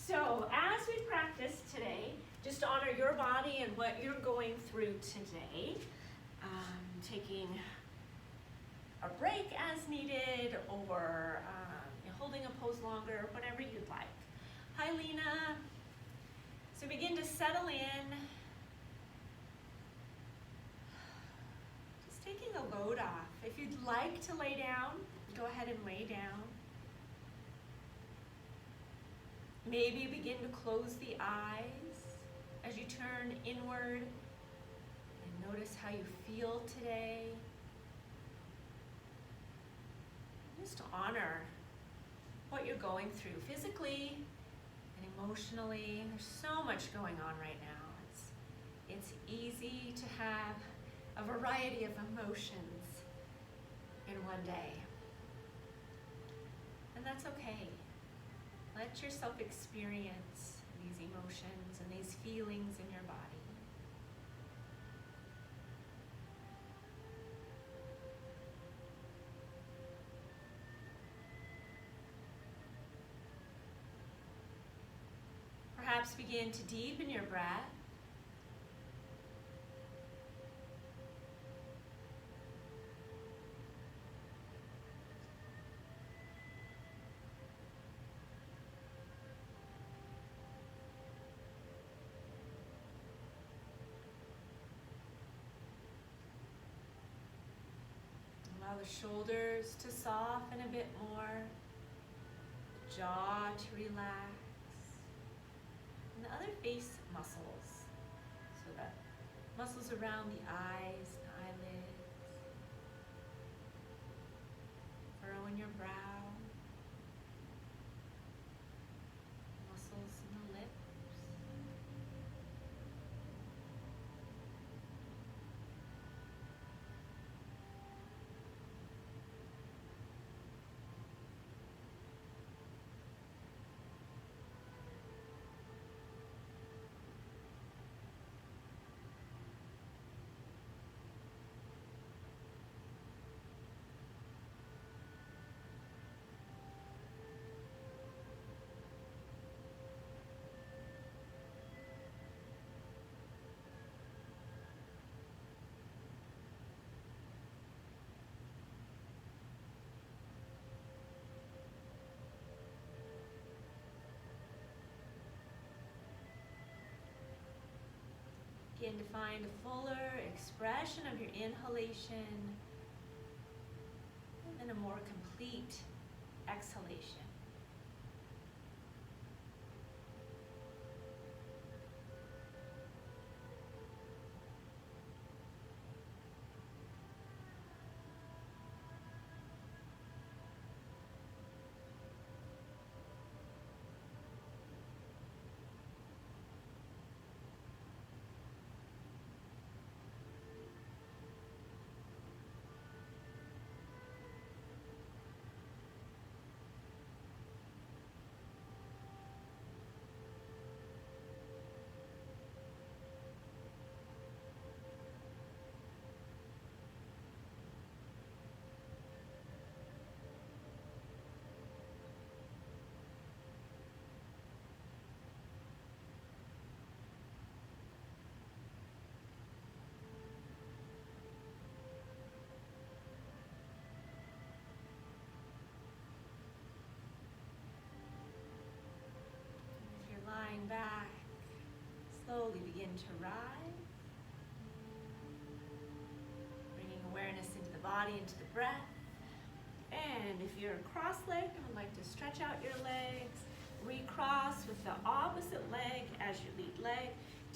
So as we practice today, just to honor your body and what you're going through today, taking a break as needed, or holding a pose longer, whatever you'd like. Hi, Lena. So begin to settle in. Just taking the load off. If you'd like to lay down, go ahead and lay down. Maybe begin to close the eyes as you turn inward and notice how you feel today. Just to honor what you're going through physically and emotionally. There's so much going on right now. It's easy to have a variety of emotions in one day. And that's okay. Let yourself experience these emotions and these feelings in your body. Perhaps begin to deepen your breath. Allow the shoulders to soften a bit more, the jaw to relax, and the other face muscles, so that muscles around the eyes, the eyelids, furrow in your brow, muscles in the lips. Begin to find a fuller expression of your inhalation and a more complete exhalation. Lying back, slowly begin to rise, bringing awareness into the body, into the breath. And if you're cross-legged and would like to stretch out your legs, recross with the opposite leg as your lead leg.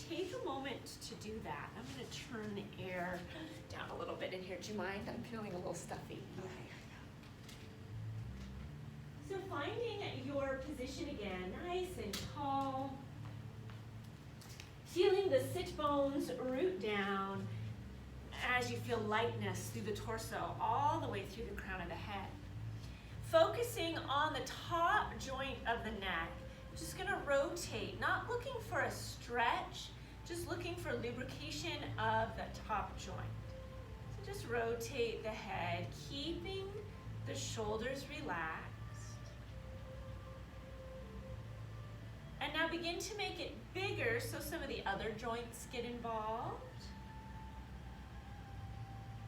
Take a moment to do that. I'm going to turn the air down a little bit in here. Do you mind? I'm feeling a little stuffy. Okay. So finding your position again, nice and tall. Feeling the sit bones root down as you feel lightness through the torso, all the way through the crown of the head. Focusing on the top joint of the neck. Just gonna rotate, not looking for a stretch, just looking for lubrication of the top joint. So just rotate the head, keeping the shoulders relaxed. begin to make it bigger so some of the other joints get involved.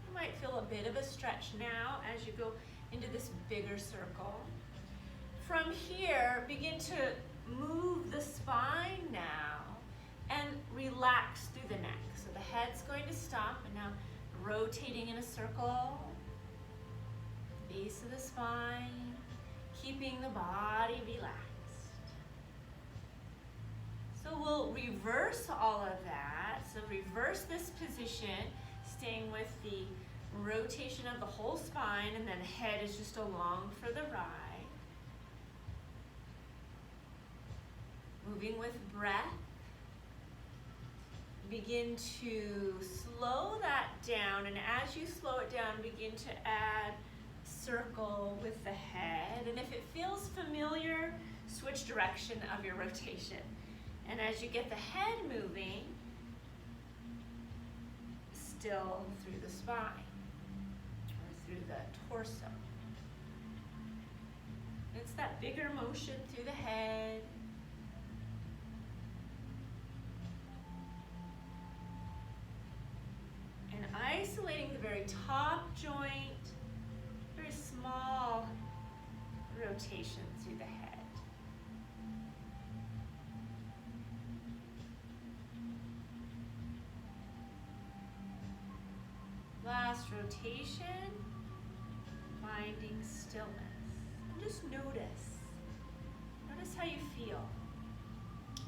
You might feel a bit of a stretch now as you go into this bigger circle. From here, begin to move the spine now and relax through the neck. So the head's going to stop and now rotating in a circle. Base of the spine, keeping the body relaxed. So we'll reverse all of that. So reverse this position, staying with the rotation of the whole spine, and then the head is just along for the ride. Moving with breath. Begin to slow that down, and as you slow it down, begin to add circle with the head. And if it feels familiar, switch direction of your rotation. And as you get the head moving, still through the spine or through the torso. It's that bigger motion through the head. And isolating the very top joint, very small rotation through the head. Last rotation, finding stillness. And just notice. Notice how you feel.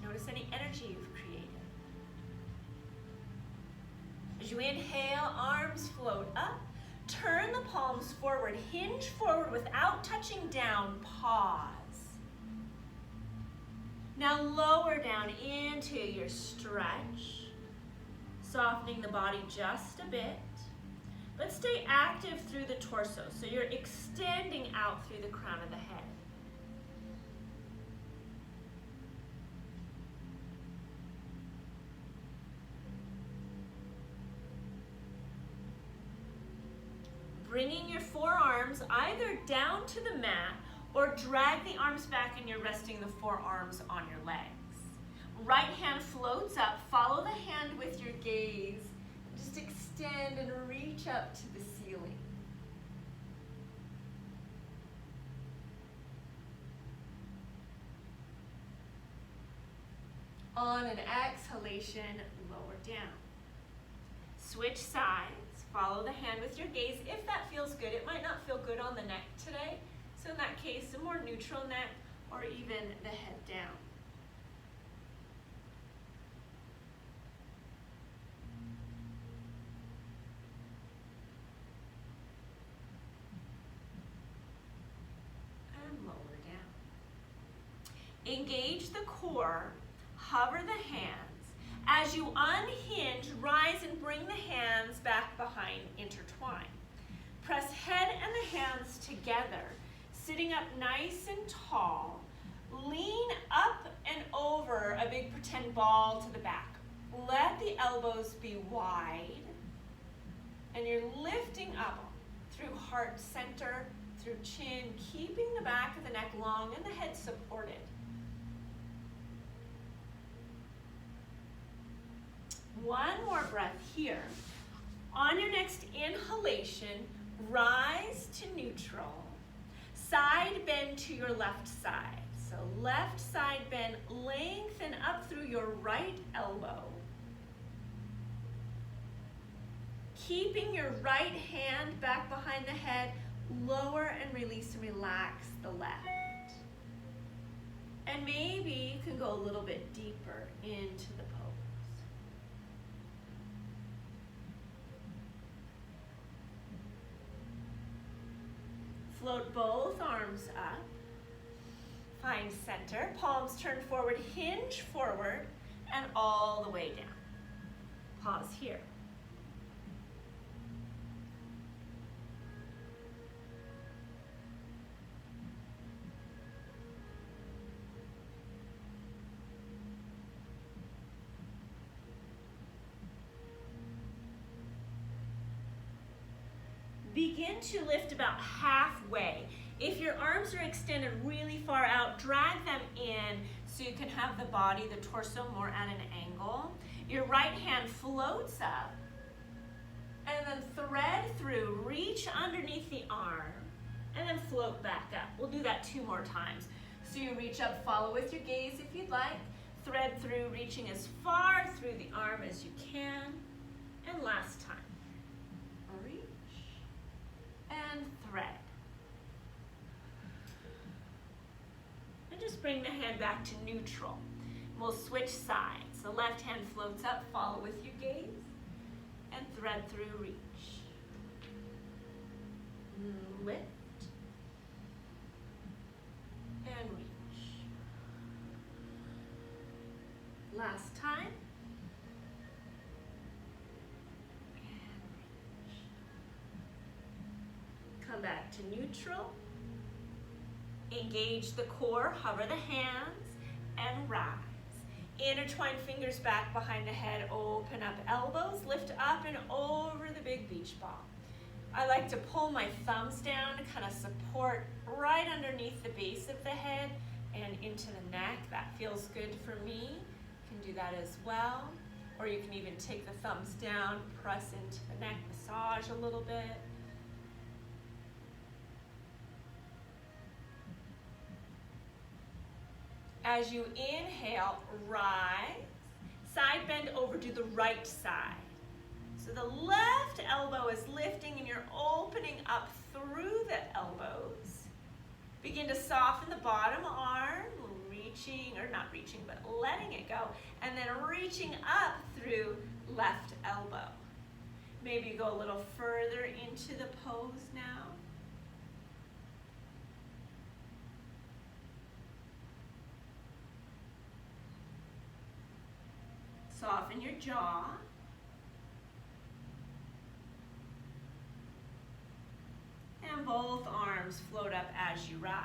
Notice any energy you've created. As you inhale, arms float up. Turn the palms forward. Hinge forward without touching down. Pause. Now lower down into your stretch. Softening the body just a bit. But stay active through the torso, so you're extending out through the crown of the head. Bringing your forearms either down to the mat or drag the arms back and you're resting the forearms on your legs. Right hand floats up, follow the hand with your gaze. Just extend and reach up to the ceiling. On an exhalation, lower down. Switch sides, follow the hand with your gaze if that feels good. It might not feel good on the neck today, so in that case, a more neutral neck or even the head down. Engage the core, hover the hands. As you unhinge, rise and bring the hands back behind, intertwine. Press head and the hands together, sitting up nice and tall. Lean up and over a big pretend ball to the back. Let the elbows be wide, and you're lifting up through heart center, through chin, keeping the back of the neck long and the head supported. One more breath here. On your next inhalation, rise to neutral. Side bend to your left side. So left side bend, lengthen up through your right elbow. Keeping your right hand back behind the head, lower and release and relax the left. And maybe you can go a little bit deeper into the pose. Float both arms up. Find center. Palms turn forward, hinge forward, and all the way down. Pause here. Begin to lift about halfway. If your arms are extended really far out, drag them in so you can have the body, the torso, more at an angle. Your right hand floats up, and then thread through, reach underneath the arm, and then float back up. We'll do that 2 more times. So you reach up, follow with your gaze if you'd like, thread through, reaching as far through the arm as you can, and last time. Reach and thread. And just bring the hand back to neutral. We'll switch sides. The left hand floats up, follow with your gaze, and thread through, reach. Lift. And reach. Last time. And reach. Come back to neutral. Engage the core, hover the hands, and rise. Intertwine fingers back behind the head, open up elbows, lift up and over the big beach ball. I like to pull my thumbs down to kind of support right underneath the base of the head and into the neck. That feels good for me. You can do that as well. Or you can even take the thumbs down, press into the neck, massage a little bit. As you inhale, rise, side bend over to the right side. So the left elbow is lifting and you're opening up through the elbows. Begin to soften the bottom arm, reaching, or not reaching, but letting it go. And then reaching up through left elbow. Maybe you go a little further into the pose now. Soften your jaw. And both arms float up as you rise.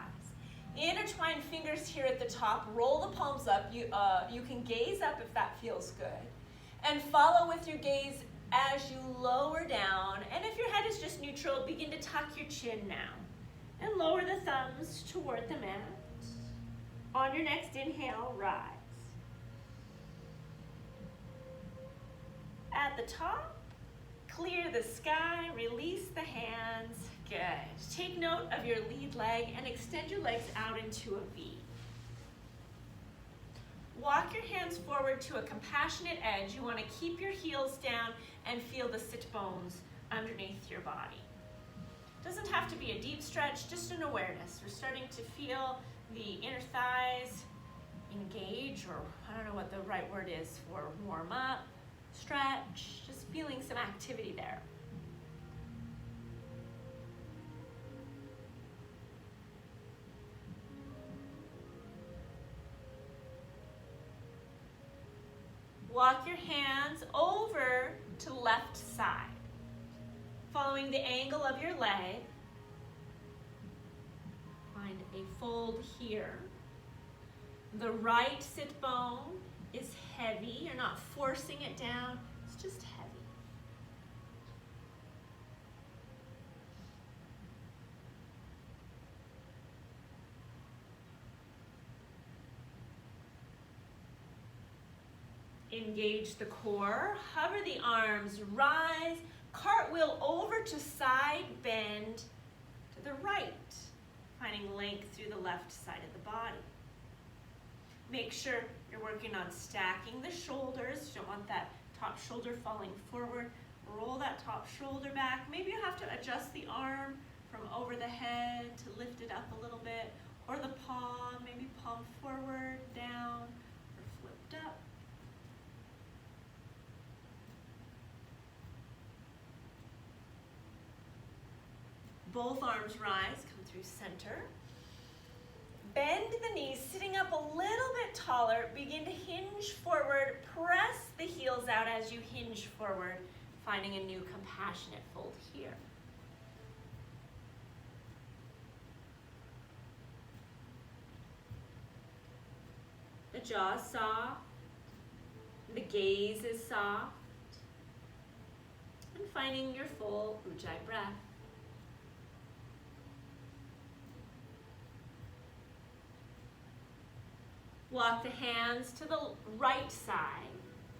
Intertwine fingers here at the top. Roll the palms up. You can gaze up if that feels good. And follow with your gaze as you lower down. And if your head is just neutral, begin to tuck your chin now. And lower the thumbs toward the mat. On your next inhale, rise. At the top, clear the sky, release the hands. Good. Take note of your lead leg and extend your legs out into a V. Walk your hands forward to a compassionate edge. You want to keep your heels down and feel the sit bones underneath your body. Doesn't have to be a deep stretch, just an awareness. We're starting to feel the inner thighs engage, or I don't know what the right word is for warm up, stretch, just feeling some activity there. Walk your hands over to left side, following the angle of your leg. Find a fold here. The right sit bone is heavy. You're not forcing it down, it's just heavy. Engage the core, hover the arms, rise, cartwheel over to side bend to the right, finding length through the left side of the body. Make sure you're working on stacking the shoulders. You don't want that top shoulder falling forward. Roll that top shoulder back. Maybe you have to adjust the arm from over the head to lift it up a little bit, or the palm, maybe palm forward, down, or flipped up. Both arms rise, come through center. Bend the knees, sitting up a little bit taller. Begin to hinge forward. Press the heels out as you hinge forward, finding a new compassionate fold here. The jaw is soft. The gaze is soft. And finding your full Ujjayi breath. Walk the hands to the right side,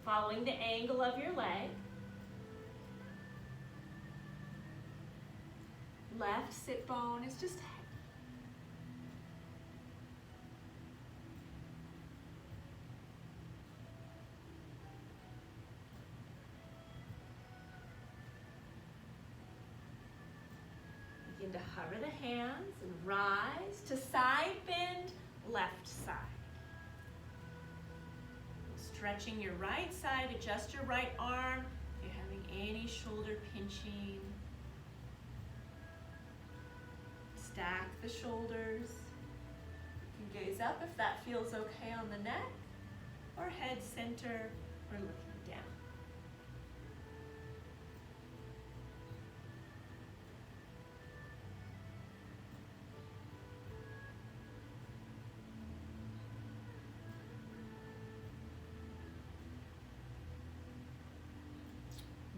following the angle of your leg. Left sit bone is just heavy. Begin to hover the hands and rise to side bend, left side. Stretching your right side, adjust your right arm if you're having any shoulder pinching. Stack the shoulders. You can gaze up if that feels okay on the neck, or head center, or looking down.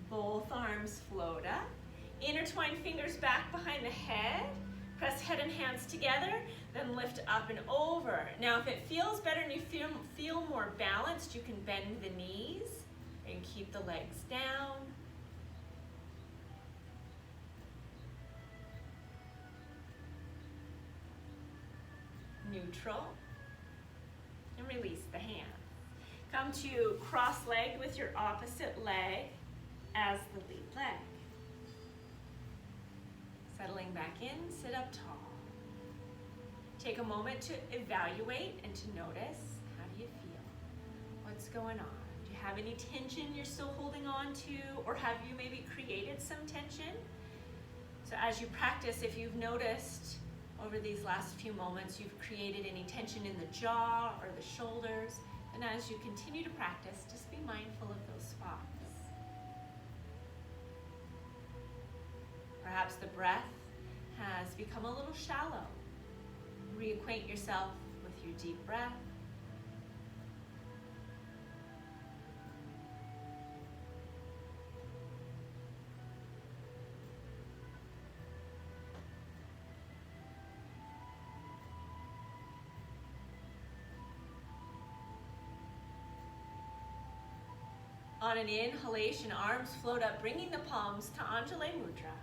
Both arms float up. Intertwine fingers back behind the head. Press head and hands together, then lift up and over. Now, if it feels better and you feel more balanced, you can bend the knees and keep the legs down. Neutral. And release the hand. Come to cross leg with your opposite leg as the lead leg. Settling back in, sit up tall. Take a moment to evaluate and to notice, how do you feel? What's going on? Do you have any tension you're still holding on to, or have you maybe created some tension? So as you practice, if you've noticed over these last few moments you've created any tension in the jaw or the shoulders, then as you continue to practice, just be mindful of those spots. Perhaps the breath has become a little shallow. Reacquaint yourself with your deep breath. On an inhalation, arms float up, bringing the palms to Anjali Mudra.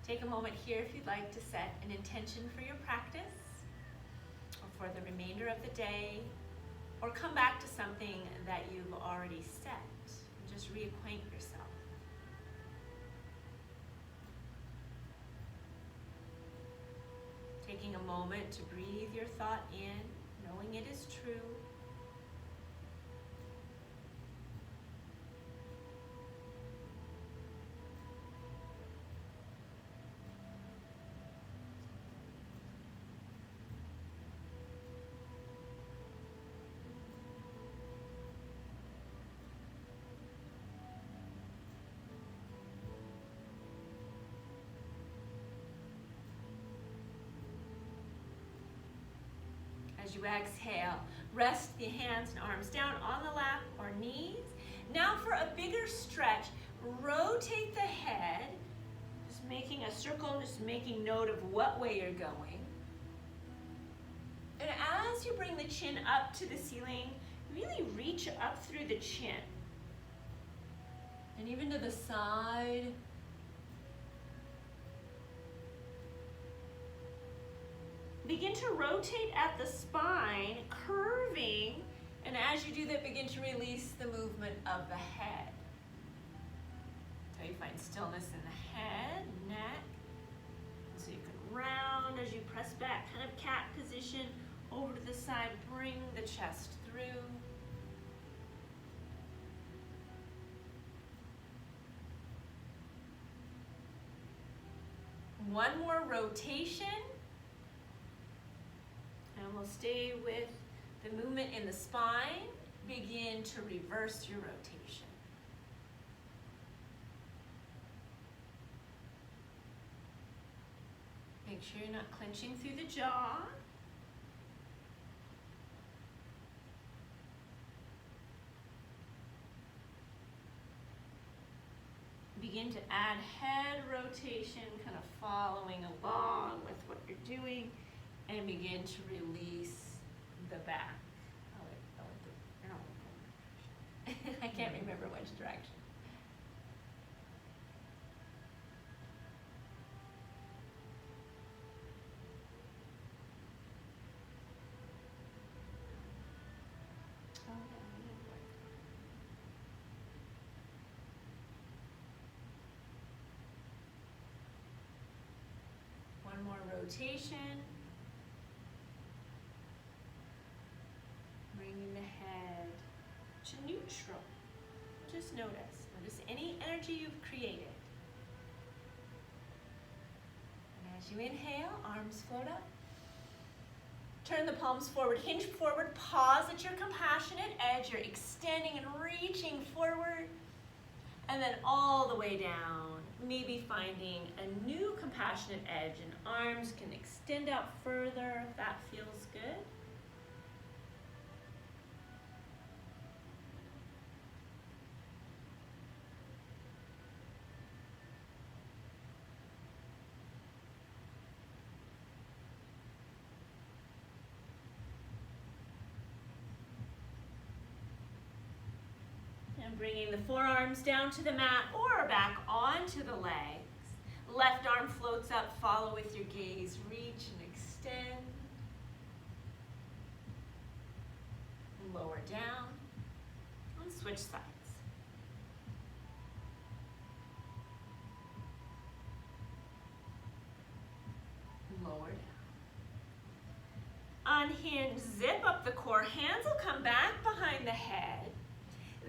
Take a moment here if you'd like to set an intention for your practice, or for the remainder of the day, or come back to something that you've already set, and just reacquaint yourself. Taking a moment to breathe your thought in, knowing it is true. As you exhale, rest the hands and arms down on the lap or knees. Now for a bigger stretch, rotate the head, just making a circle, just making note of what way you're going. And as you bring the chin up to the ceiling, really reach up through the chin. And even to the side. Begin to rotate at the spine, curving, and as you do that, begin to release the movement of the head. So you find stillness in the head, neck. So you can round as you press back, kind of cat position, over to the side, bring the chest through. One more rotation. And we'll stay with the movement in the spine. Begin to reverse your rotation. Make sure you're not clenching through the jaw. Begin to add head rotation, kind of following along with what you're doing. And begin to release the back. I can't remember which direction. One more rotation. Bringing the head to neutral. Just notice. Notice any energy you've created. And as you inhale, arms float up. Turn the palms forward, hinge forward, pause at your compassionate edge. You're extending and reaching forward. And then all the way down, maybe finding a new compassionate edge, and arms can extend out further if that feels good. And bringing the forearms down to the mat or back onto the legs. Left arm floats up, follow with your gaze, reach and extend. Lower down, and switch sides. Lower down. Unhinge, zip up the core, hands will come back behind the head.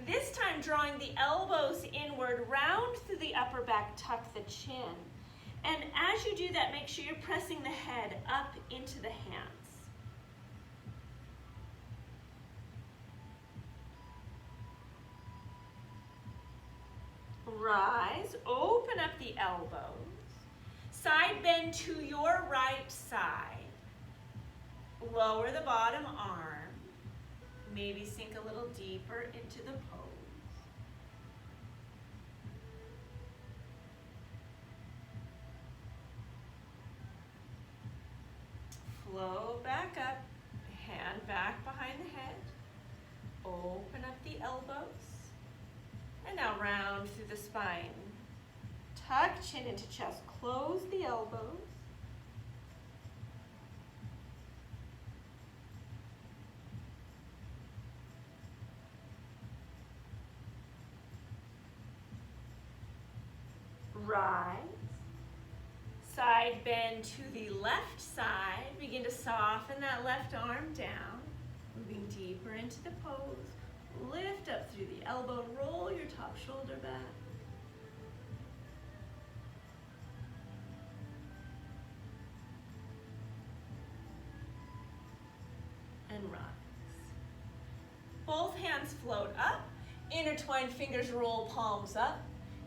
This time drawing the elbows inward, round through the upper back, tuck the chin. And as you do that, make sure you're pressing the head up into the hands. Rise, open up the elbows. Side bend to your right side. Lower the bottom arm. Maybe sink a little deeper into the pose. Flow back up, hand back behind the head. Open up the elbows. And now round through the spine. Tuck chin into chest, close the elbows. Rise. Side bend to the left side. Begin to soften that left arm down. Moving deeper into the pose. Lift up through the elbow. Roll your top shoulder back. And rise. Both hands float up. Intertwined fingers roll palms up.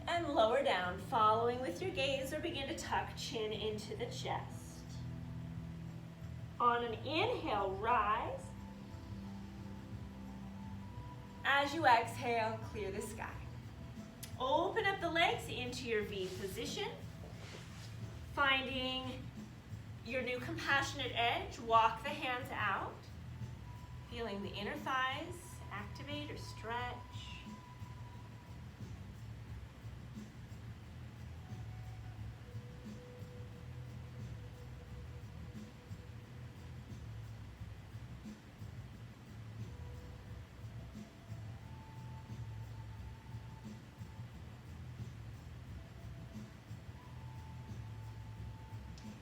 And lower down, following with your gaze, or begin to tuck chin into the chest. On an inhale, rise. As you exhale, clear the sky. Open up the legs into your V position. Finding your new compassionate edge, walk the hands out. Feeling the inner thighs activate or stretch.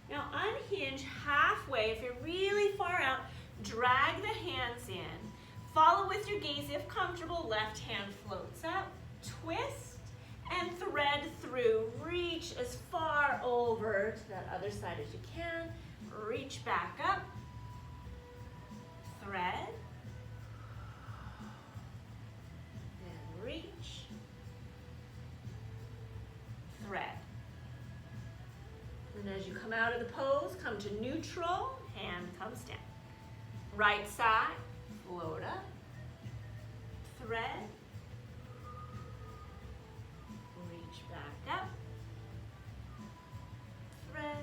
Now unhinge halfway. If you're really far out, drag the hands in. Follow with your gaze if comfortable. Left hand floats up. Twist and thread through. Reach as far over to that other side as you can. Reach back up. Thread. And reach. Thread. And as you come out of the pose, come to neutral, hand comes down. Right side, float up, thread, reach back up, thread,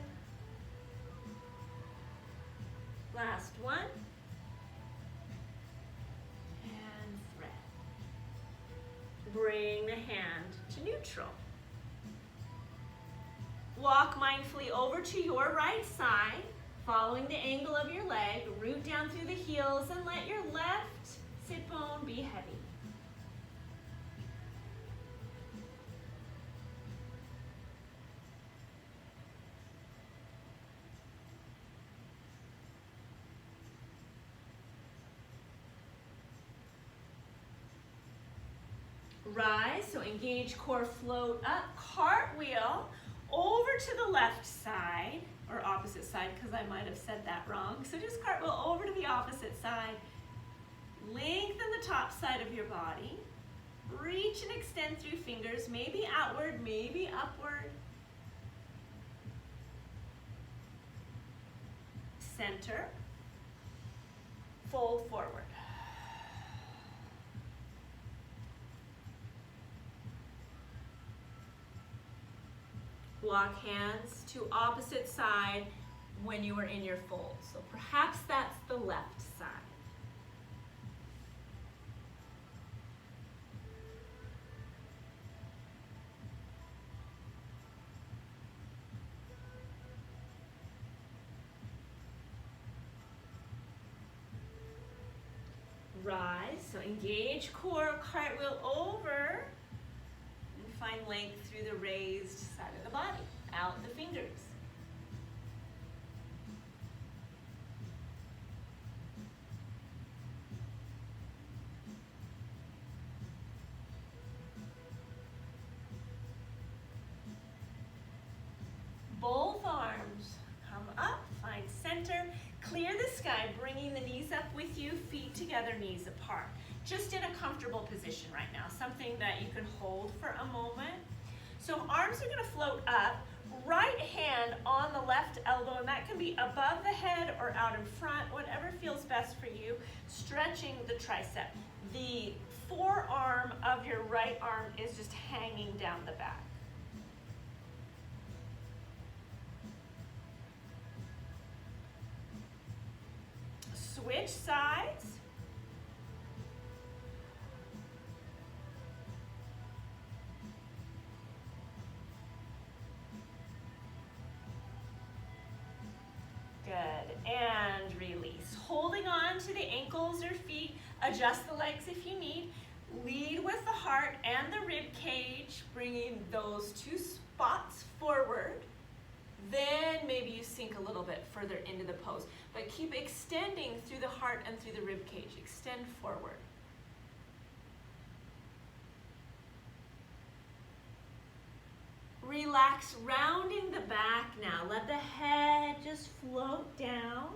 Last one. And thread. Bring the hand to neutral. Walk mindfully over to your right side, following the angle of your leg. Root down through the heels and let your left sit bone be heavy. Rise, so engage core, float up, cartwheel over to the left side, or opposite side, because I might have said that wrong. So just cartwheel over to the opposite side. Lengthen the top side of your body. Reach and extend through fingers, maybe outward, maybe upward. Center. Fold forward. Walk hands to opposite side when you are in your fold. So perhaps that's the left side. Rise, so engage core, cartwheel over. Find length through the raised side of the body. Out the fingers. Both arms come up, find center. Clear the sky, bringing the knees up with you, feet together, knees apart. Just in a comfortable position right now, something that you can hold for a moment. So arms are gonna float up, right hand on the left elbow, and that can be above the head or out in front, whatever feels best for you, stretching the tricep. The forearm of your right arm is just hanging down the back. Switch sides. Good, and release. Holding on to the ankles or feet, adjust the legs if you need. Lead with the heart and the rib cage, bringing those two spots forward. Then maybe you sink a little bit further into the pose, but keep extending through the heart and through the rib cage. Extend forward. Relax, rounding the back now. Let the head just float down.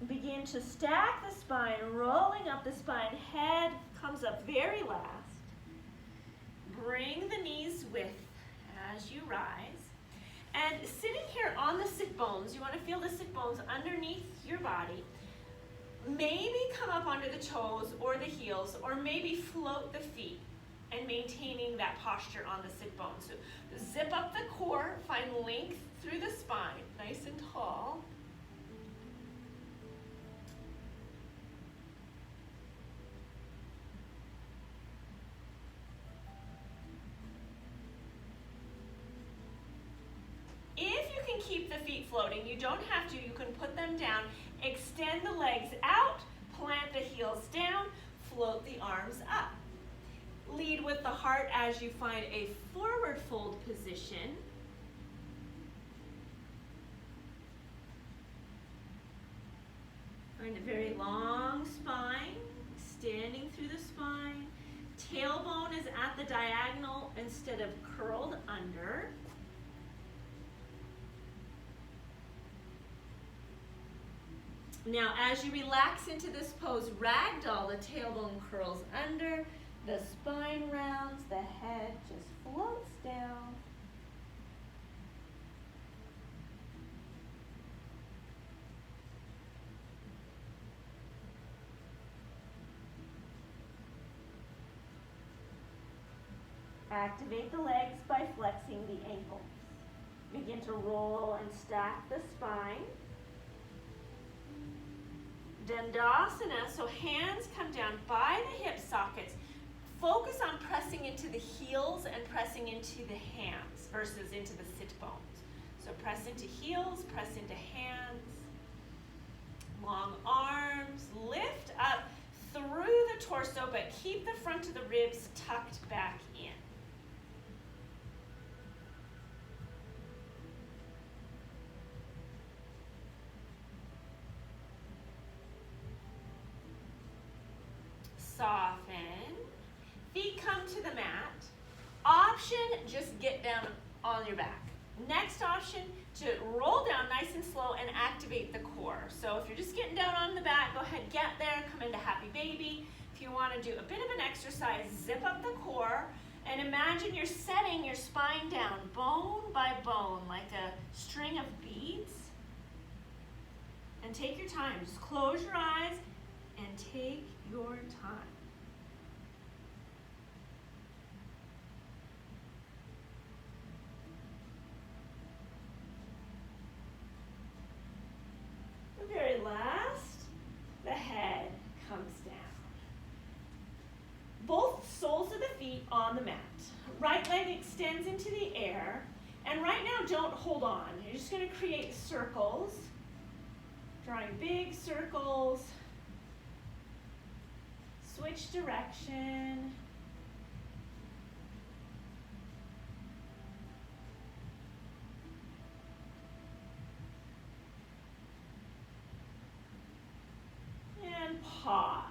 Begin to stack the spine, rolling up the spine. Head comes up very last. Bring the knees with as you rise. And sitting here on the sit bones, you want to feel the sit bones underneath your body. Maybe come up onto the toes or the heels, or maybe float the feet and maintaining that posture on the sit bones. So zip up the core, find length through the spine, nice and tall. Keep the feet floating. You don't have to. You can put them down. Extend the legs out. Plant the heels down. Float the arms up. Lead with the heart as you find a forward fold position. Find a very long spine. Standing through the spine. Tailbone is at the diagonal instead of curled under. Now, as you relax into this pose, ragdoll, the tailbone curls under, the spine rounds, the head just floats down. Activate the legs by flexing the ankles. Begin to roll and stack the spine. Dandasana, so hands come down by the hip sockets. Focus on pressing into the heels and pressing into the hands versus into the sit bones. So press into heels, press into hands. Long arms, lift up through the torso, but keep the front of the ribs tucked back in. Soften. Feet come to the mat. Option, just get down on your back. Next option, to roll down nice and slow and activate the core. So if you're just getting down on the back, go ahead, get there, come into happy baby. If you want to do a bit of an exercise, zip up the core and imagine you're setting your spine down bone by bone like a string of beads. And take your time. Just close your eyes and take your time. The very last, the head comes down. Both soles of the feet on the mat. Right leg extends into the air. And right now, don't hold on. You're just going to create circles. Drawing big circles. Switch direction. And pause.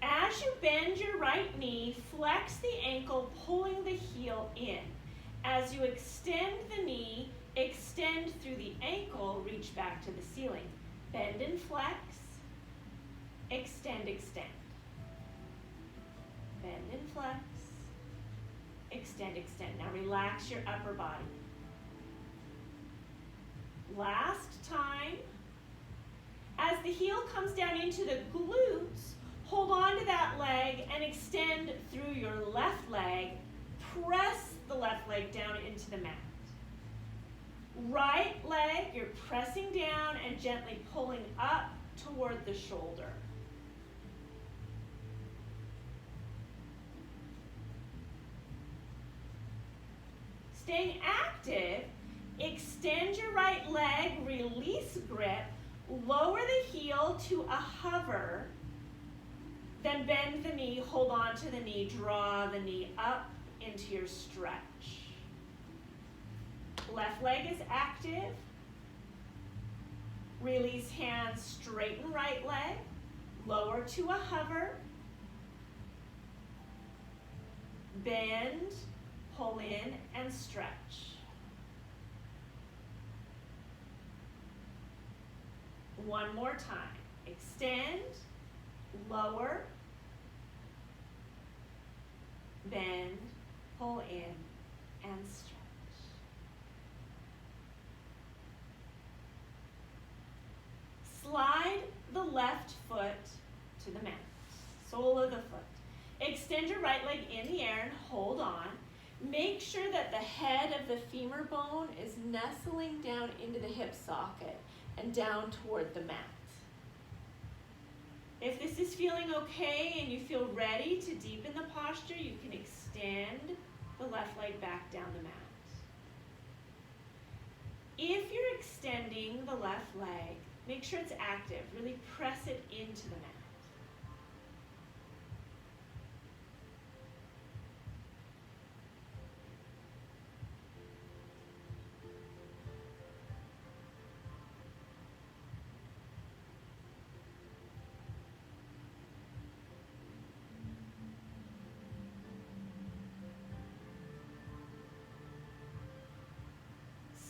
As you bend your right knee, flex the ankle, pulling the heel in. As you extend the knee, extend through the ankle, reach back to the ceiling. Bend and flex. Extend, extend. Bend and flex. Extend, extend. Now relax your upper body. Last time. As the heel comes down into the glutes, hold on to that leg and extend through your left leg. Press the left leg down into the mat. Right leg, you're pressing down and gently pulling up toward the shoulder. Staying active, extend your right leg, release grip, lower the heel to a hover, then bend the knee, hold on to the knee, draw the knee up into your stretch. Left leg is active. Release hands, straighten right leg, lower to a hover, bend, pull in, and stretch. One more time. Extend, lower, bend, pull in, and stretch. Slide the left foot to the mat, sole of the foot. Extend your right leg in the air and hold on. Make sure that the head of the femur bone is nestling down into the hip socket and down toward the mat. If this is feeling okay and you feel ready to deepen the posture, you can extend the left leg back down the mat. If you're extending the left leg, make sure it's active. Really press it into the mat.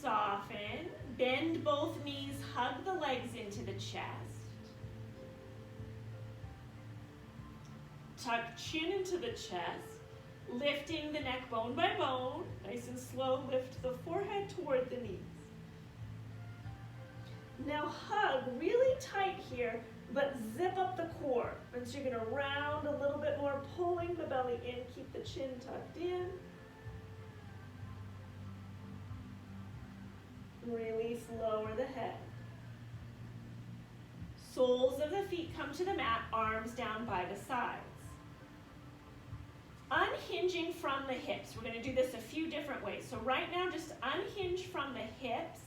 Soften, bend both knees, hug the legs into the chest. Tuck chin into the chest, lifting the neck bone by bone. Nice and slow, lift the forehead toward the knees. Now hug really tight here, but zip up the core. And so you're gonna round a little bit more more, pulling the belly in, keep the chin tucked in. Release, lower the head. Soles of the feet come to the mat, arms down by the sides. Unhinging from the hips. We're going to do this a few different ways. So right now, just unhinge from the hips.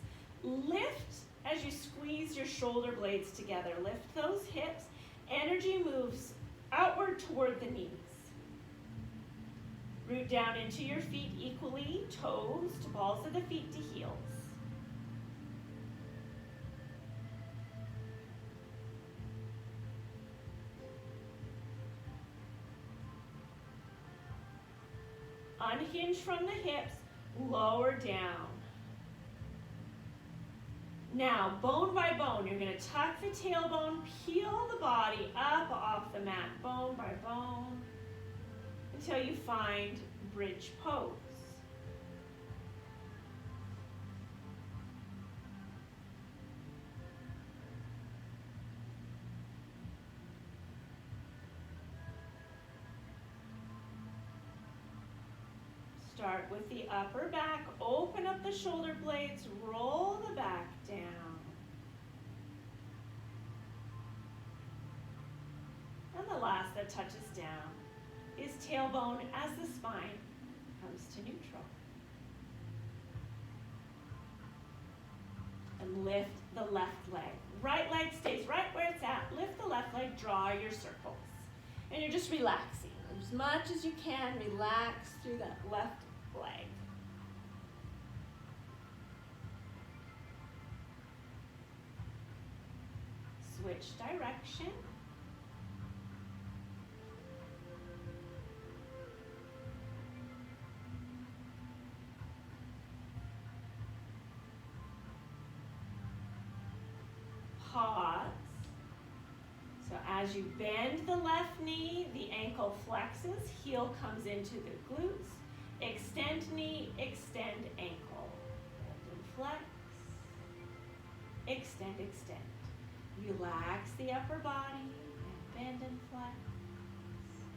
Lift as you squeeze your shoulder blades together. Lift those hips. Energy moves outward toward the knees. Root down into your feet equally, toes to balls of the feet to heels. Unhinge from the hips, lower down. Now, bone by bone, you're going to tuck the tailbone, peel the body up off the mat, bone by bone, until you find bridge pose. Start with the upper back, open up the shoulder blades, roll the back down. And the last that touches down is tailbone as the spine comes to neutral. And lift the left leg. Right leg stays right where it's at. Lift the left leg, draw your circles. And you're just relaxing. As much as you can, relax through that left leg. Switch direction. Pause. So as you bend the left knee, the ankle flexes, heel comes into the glutes. Extend knee, extend ankle. Bend and flex. Extend, extend. Relax the upper body and bend and flex.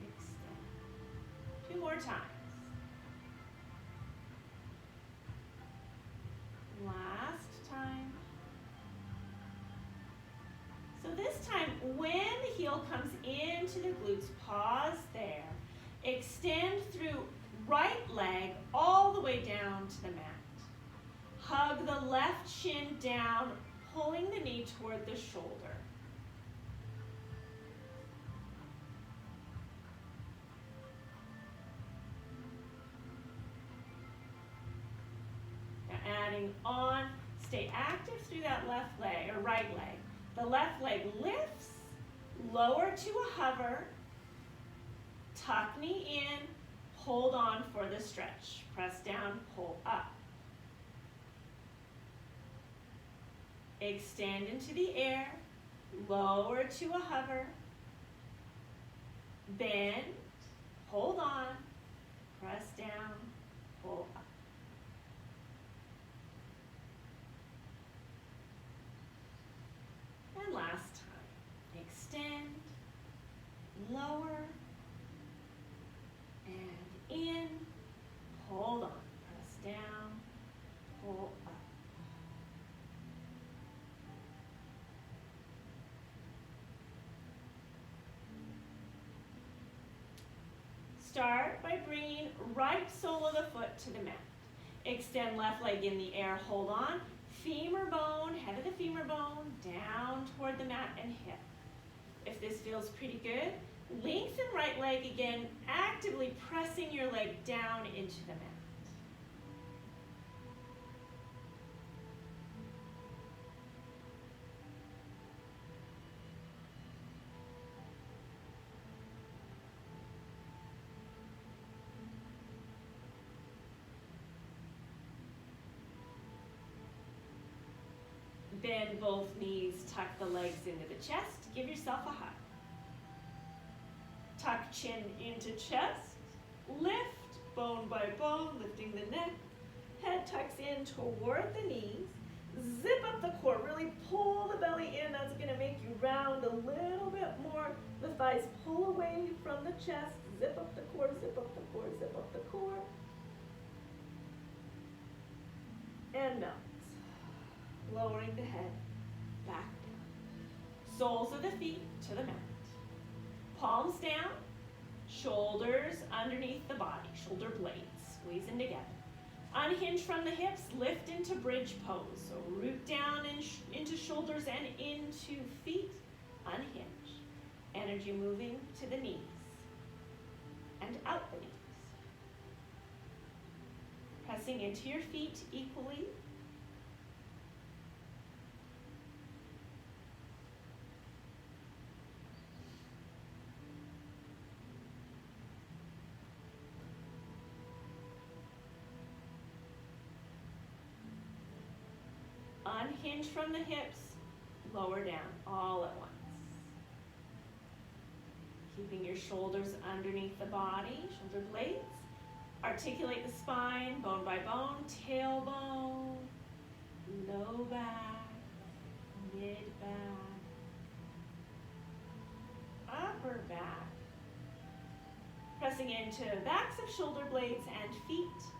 Extend. 2 more times. Last time. So this time, when the heel comes into the glutes, pause there. Extend through right leg all the way down to the mat. Hug the left shin down, pulling the knee toward the shoulder. Now adding on, stay active through that left leg or right leg. The left leg lifts, lower to a hover, tuck knee in, hold on for the stretch. Press down, pull up. Extend into the air, lower to a hover, bend, hold on, press down, pull up. And last time, extend, lower, and in, hold on, press down, pull up. Start by bringing right sole of the foot to the mat. Extend left leg in the air, hold on. Femur bone, head of the femur bone, down toward the mat and hip. If this feels pretty good, lengthen right leg again, actively pressing your leg down into the mat. Bend both knees, tuck the legs into the chest, give yourself a hug. Tuck chin into chest, lift bone by bone, lifting the neck, head tucks in toward the knees. Zip up the core, really pull the belly in. That's gonna make you round a little bit more. The thighs pull away from the chest. Zip up the core, zip up the core, zip up the core. And melt. Lowering the head back down. Soles of the feet to the mat. Palms down, shoulders underneath the body, shoulder blades squeezing together. Unhinge from the hips, lift into bridge pose. So root down into shoulders and into feet. Unhinge. Energy moving to the knees and out the knees. Pressing into your feet equally. Unhinge from the hips, lower down all at once. Keeping your shoulders underneath the body, shoulder blades. Articulate the spine, bone by bone, tailbone, low back, mid back, upper back. Pressing into backs of shoulder blades and feet.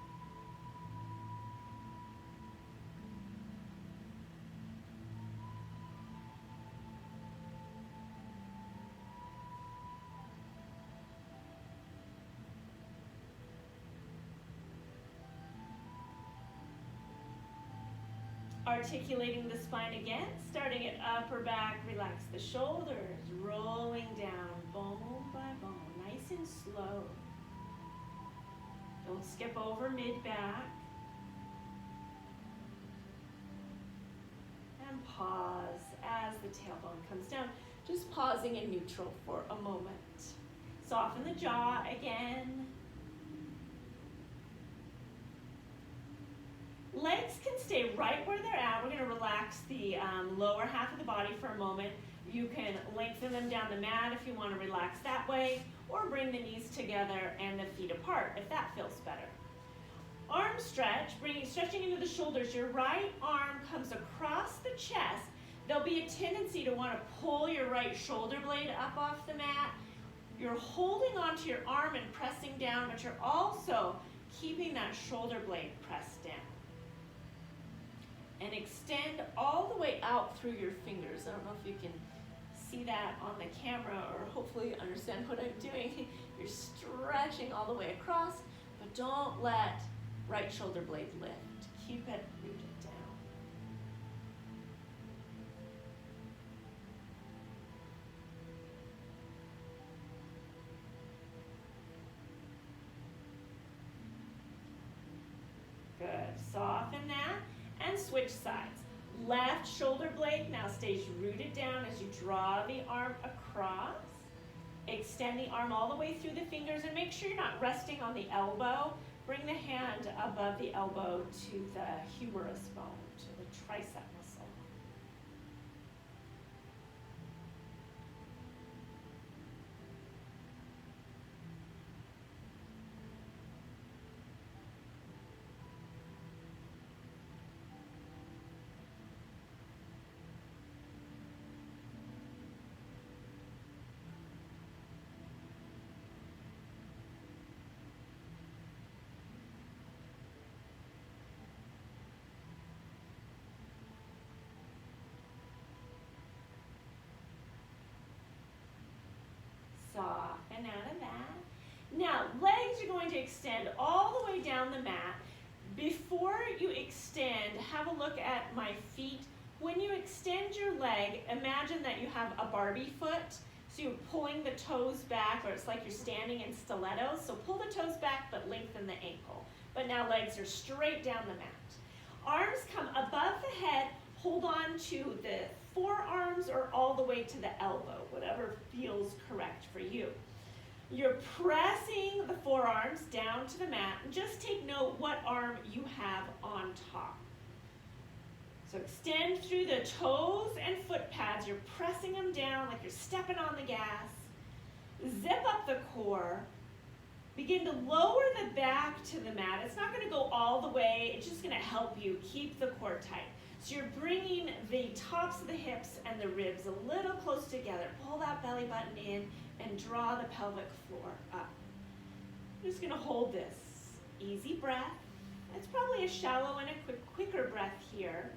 Articulating the spine again, starting at upper back, relax the shoulders, rolling down bone by bone, nice and slow. Don't skip over mid-back. And pause as the tailbone comes down, just pausing in neutral for a moment. Soften the jaw again. Legs can stay right where they're at. We're going to relax the lower half of the body for a moment. You can lengthen them down the mat if you want to relax that way, or bring the knees together and the feet apart if that feels better. Arm stretch, stretching into the shoulders. Your right arm comes across the chest. There'll be a tendency to want to pull your right shoulder blade up off the mat. You're holding onto your arm and pressing down, but you're also keeping that shoulder blade pressed down. And extend all the way out through your fingers. I don't know if you can see that on the camera or hopefully understand what I'm doing. You're stretching all the way across, but don't let right shoulder blade lift. Keep it rooted down. Good. Soften that. And switch sides. Left shoulder blade now stays rooted down as you draw the arm across. Extend the arm all the way through the fingers and make sure you're not resting on the elbow. Bring the hand above the elbow to the humerus bone, to the tricep muscle. Soften out of that. Now, legs are going to extend all the way down the mat. Before you extend, have a look at my feet. When you extend your leg, imagine that you have a Barbie foot. So you're pulling the toes back, or it's like you're standing in stilettos. So pull the toes back, but lengthen the ankle. But now legs are straight down the mat. Arms come above the head. Hold on to the forearms or all the way to the elbow, whatever feels correct for you. You're pressing the forearms down to the mat, and just take note what arm you have on top. So extend through the toes and foot pads. You're pressing them down like you're stepping on the gas. Zip up the core. Begin to lower the back to the mat. It's not going to go all the way. It's just going to help you keep the core tight. So you're bringing the tops of the hips and the ribs a little close together. Pull that belly button in and draw the pelvic floor up. I'm just gonna hold this. Easy breath. It's probably a shallow and a quicker breath here,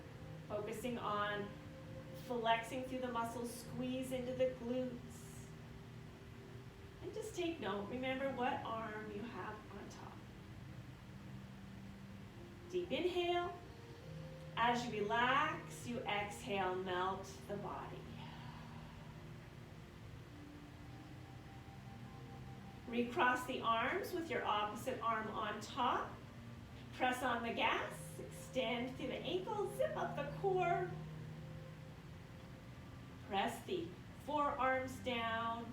focusing on flexing through the muscles, squeeze into the glutes. And just take note, remember what arm you have on top. Deep inhale. As you relax, you exhale, melt the body. Recross the arms with your opposite arm on top. Press on the gas, extend through the ankles, zip up the core. Press the forearms down.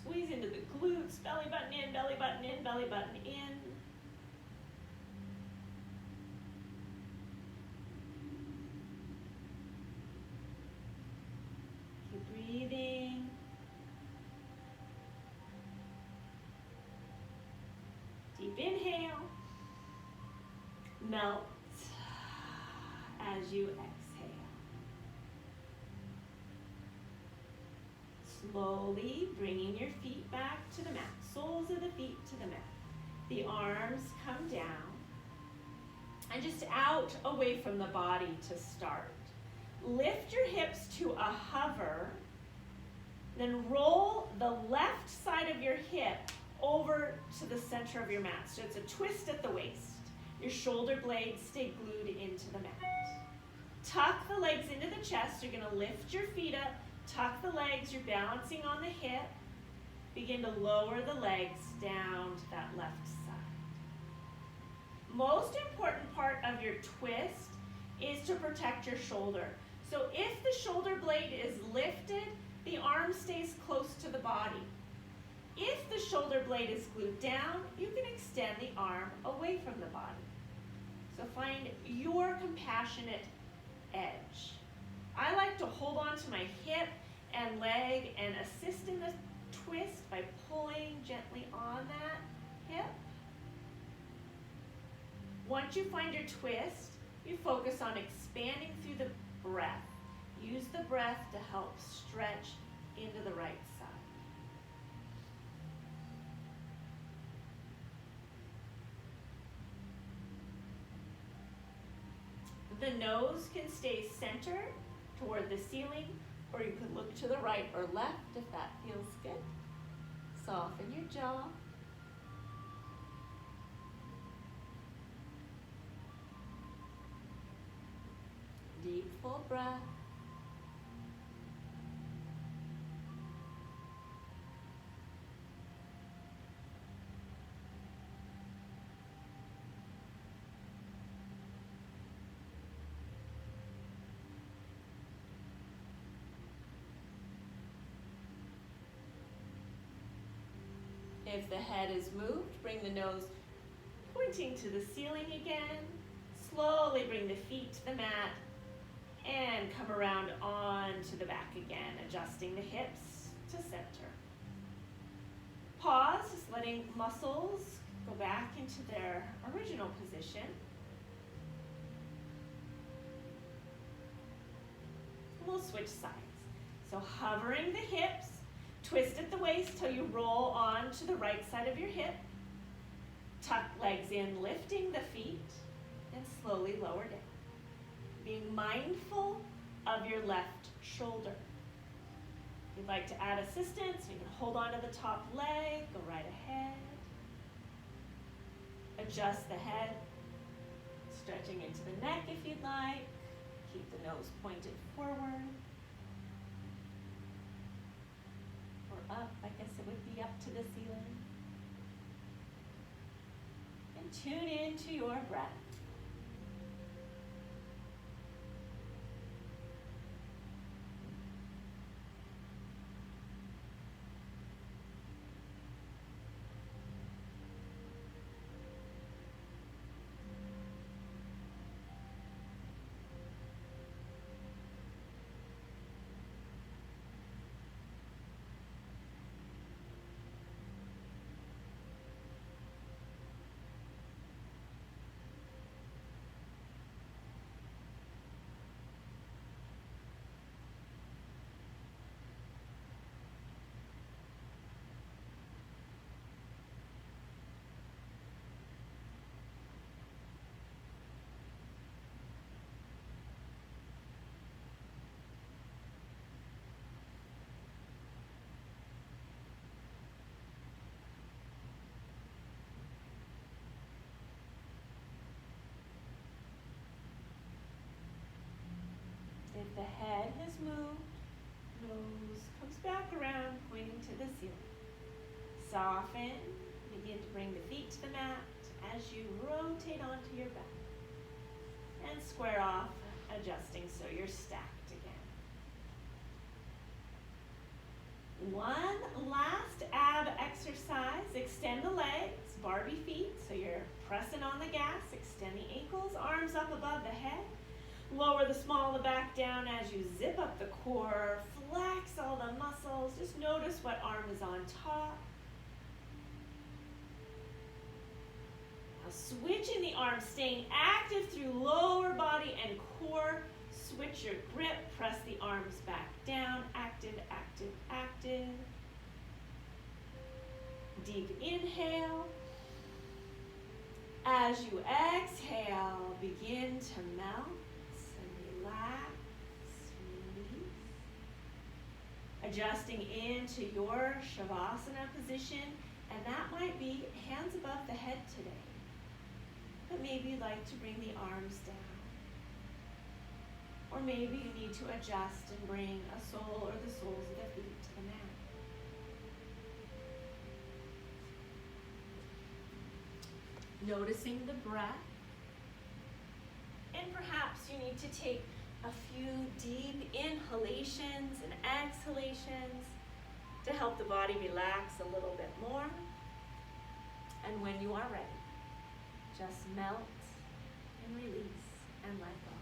Squeeze into the glutes, belly button in, belly button in, belly button in. Keep breathing. Deep inhale. Melt as you exhale. Slowly bringing your feet back to the mat, soles of the feet to the mat. The arms come down and just out away from the body to start. Lift your hips to a hover, then roll the left side of your hip over to the center of your mat. So it's a twist at the waist. Your shoulder blades stay glued into the mat. Tuck the legs into the chest. You're gonna lift your feet up, tuck the legs, you're balancing on the hip. Begin to lower the legs down to that left side. Most important part of your twist is to protect your shoulder. So if the shoulder blade is lifted, the arm stays close to the body. If the shoulder blade is glued down, you can extend the arm away from the body. So find your compassionate edge. I like to hold on to my hip and leg and assist in the twist by pulling gently on that hip. Once you find your twist, you focus on expanding through the breath. Use the breath to help stretch into the right side. The nose can stay centered toward the ceiling, or you can look to the right or left if that feels good. Soften your jaw. Deep, full breath. If the head is moved, bring the nose pointing to the ceiling again. Slowly bring the feet to the mat and come around on to the back again, adjusting the hips to center. Pause, just letting muscles go back into their original position. We'll switch sides. So hovering the hips, twist at the waist till you roll on to the right side of your hip. Tuck legs in, lifting the feet, and slowly lower down. Being mindful of your left shoulder. If you'd like to add assistance, you can hold on to the top leg, go right ahead. Adjust the head, stretching into the neck if you'd like. Keep the nose pointed forward. Or up, I guess it would be up to the ceiling. And tune into your breath. smooth. Nose comes back around, pointing to the ceiling. Soften. Begin to bring the feet to the mat as you rotate onto your back. And square off, adjusting so you're stacked again. One last ab exercise. Extend the legs, Barbie feet, so you're pressing on the gas. Extend the ankles, arms up above the head. Lower the small of the back down as you zip up the core. Flex all the muscles. Just notice what arm is on top. Now switching the arms, staying active through lower body and core. Switch your grip, press the arms back down. Active, active, active. Deep inhale. As you exhale, begin to melt. Relax, release. Adjusting into your Shavasana position, and that might be hands above the head today. But maybe you'd like to bring the arms down. Or maybe you need to adjust and bring a sole or the soles of the feet to the mat. Noticing the breath. And perhaps you need to take a few deep inhalations and exhalations to help the body relax a little bit more. And when you are ready, just melt and release and let go.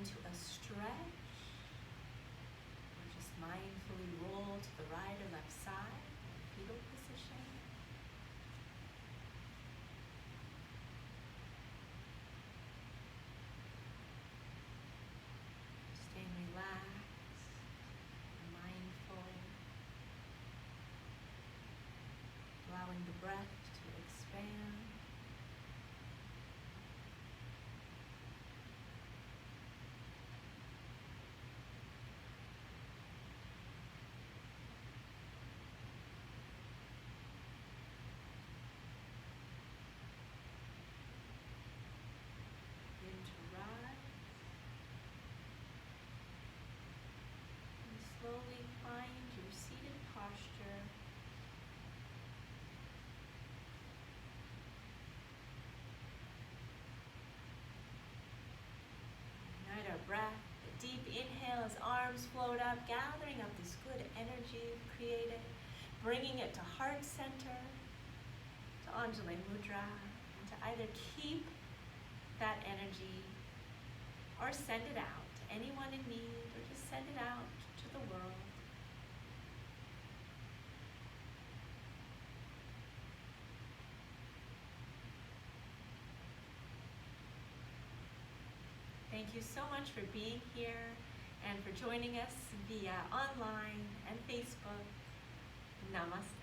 into a stretch, or just mindfully roll to the right or left side, fetal position. Staying relaxed, mindful, allowing the breath to expand. Begin to rise and slowly find your seated posture. Ignite our breath. A deep inhale as arms float up, gathering up this good energy you've created, bringing it to heart center, to Anjali Mudra, and to either keep that energy or send it out to anyone in need, or just send it out to the world. Thank you so much for being here and for joining us via online and Facebook. Namaste.